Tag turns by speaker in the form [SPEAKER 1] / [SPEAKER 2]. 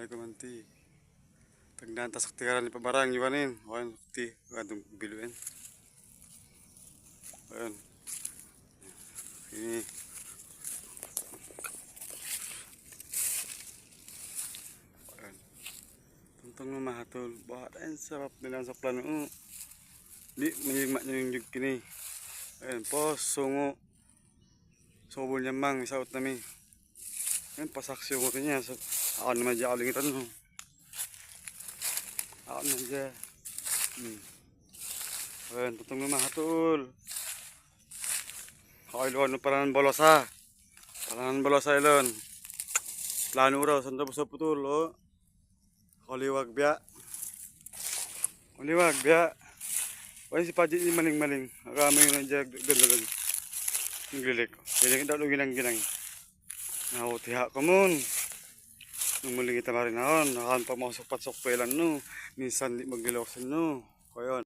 [SPEAKER 1] Ay kumanti. Tagnan ta sakti karan ni pabarang iwanin. Wan ti adong biluin. Ayan. Ini. Ayan. Tuntong mahatol. Bahat ang sarap nila sa plano. Di manigmat nyo yung kini. Ayan po, sungo. Sobol niya mang, isaot nami. Ayan, pasaksyo ko niya. Ako naman dyan kalingitan mo. Ako naman dyan. Ayan, tutong na mahatol. Ako iluan ng paranan balosa. Paranan balosa ilon. Plano raw, sanda po sa putol, oh. Ako liwag biya. Ako liwag biya. Wala si Pajit ni maling-maling. Akama yun na dyan, ganda-ganda. Naglilik. Kaya daw ginang-ginang. Nakutiha ko mun. Nung muling kita marin ahon. Nakahan pa mga sukpat-sukpelan no. Minsan di magliloksan no. Kaya